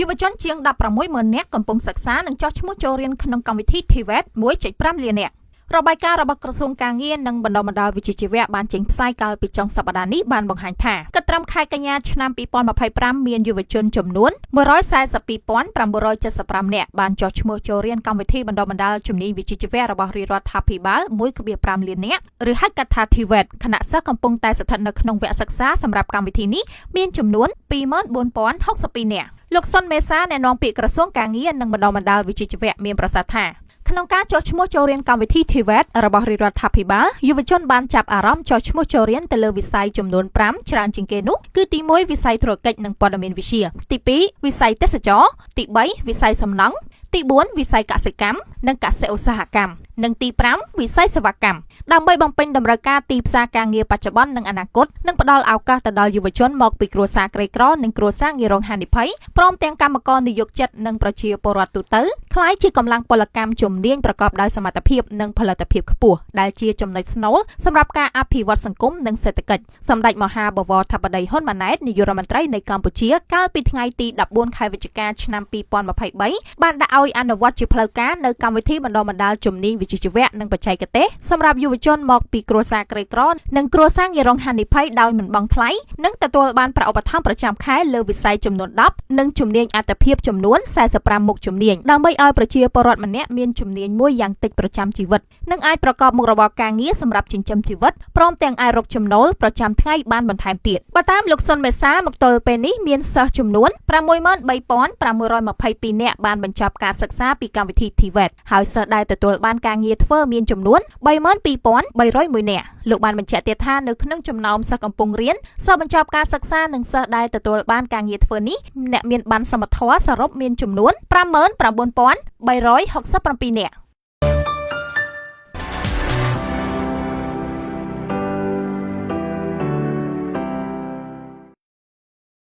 យុវជនជាង16,000 នាក់កំពុងសិក្សានិងចោះឈ្មោះចូលរៀនក្នុងកម្មវិធី TVET 1.5 លាននាក់របាយការណ៍របស់ក្រសួងការងារនិងបណ្ដុំបណ្ដាលវិជ្ជាជីវៈបានចេញផ្សាយកាលពីចុងសប្តាហ៍នេះបានបង្ហាញថាគិតត្រឹមខែកញ្ញាឆ្នាំ2025មានយុវជនចំនួន142,975 នាក់បានចោះឈ្មោះចូលរៀនកម្មវិធីបណ្ដុំបណ្ដាលជំនាញវិជ្ជាជីវៈរបស់រាជរដ្ឋាភិបាល 1.5 លាននាក់ឬហៅកាត់ថា TVET ខណៈសិស្សកំពុងតែស្ថិតនៅក្នុងវគ្គសិក្សាសម្រាប់កម្មវិធីនេះមានចំនួន 24,062 នាក់លោកសុនមេសាអ្នកនាំពាក្យក្រសួងការងារនិងបណ្ដុំបណ្ដាលវិជ្ជាជីវៈមានប្រសាសន៍ថាក្នុងការចុះឈ្មោះចូលរៀនកម្មវិធី TVET របស់រាជរដ្ឋាភិបាលយុវជនបានចាប់អារម្មណ៍ចុះឈ្មោះចូលរៀនទៅលើវិស័យចំនួន5ច្រើនជាងគេនោះគឺទី1វិស័យធុរកិច្ចនិងព័ត៌មានវិទ្យាទី2វិស័យទេសចរណ៍ទី3វិស័យសំណង់ទី4វិស័យកសិកម្មនិងកសិឧស្សាហកម្មនិងទី5វិស័យសេវាកម្មដើម្បីបំពេញតម្រូវការទីផ្សារការងារបច្ចុប្បន្ននិងអនាគតនិងផ្ដល់ឱកាសទៅដល់យុវជនមកពីគ្រួសារក្រីក្រនិងគ្រួសារងាយរងហានិភ័យព្រមទាំងកម្មករនិយោជិតនិងប្រជាពលរដ្ឋទូទៅក្លាយជាកម្លាំងពលកម្មជំនាញប្រកបដោយសមត្ថភាពនិងផលិតភាពខ្ពស់ដែលជាចំណុចស្នូលសម្រាប់ការអភិវឌ្ឍសង្គមនិងសេដ្ឋកិច្ចសម្ដេចមហាបវរធិបតីហ៊ុនម៉ាណែតនាយករដ្ឋមន្ត្រីនៃកម្ពុជាកាលពីថ្ងៃទី14ខែវិច្ឆិកាឆ្នាំ2023បានដាក់ឲ្យអនុវត្តជាផ្លូវការនៅកម្មវិធីបណ្ដុំបណ្ដាលជំនាញវិជ្ជាជីវៈនិងបច្ចេកទេសសម្រាប់យុវជនមកពីគ្រួសារក្រីក្រនិងគ្រួសារងាយរងហានិភ័យដោយមិនបង់ថ្លៃនិងទទួលបានប្រាក់ឧបត្ថម្ភប្រចាំខែលើវិស័យចំនួន10និងជំនាញអត្តភាពចំនួន45មុខជំនាញដើម្បីឲ្យប្រជាពលរដ្ឋម្នាក់មានជំនាញមួយយ៉ាងតិចប្រចាំជីវិតនិងអាចប្រកបមុខរបរការងារសម្រាប់ចិញ្ចឹមជីវិតព្រមទាំងអាចរកចំណូលប្រចាំថ្ងៃបានបន្ថែមទៀតបើតាមលោកសុនមេសាមកទល់ពេលនេះមានសិស្សចំនួន 63,622 នាក់បានបញ្ចប់ការសិក្សាពីកម្មវិធី TVET ហើយសិស្សដែលទទួលបានការងារធ្វើមានចំនួន 32,301 នាក់លោកបានបញ្ជាក់ទៀតថានៅក្នុងចំណោមសិស្សកំពុងរៀនសិស្សបញ្ចប់ការសិក្សានិងសិស្សដែលទទួលបានការងារធ្វើនេះអ្នកមានប័ណ្ណសមត្ថភាពសរុបមានចំនួន 59,367 នាក់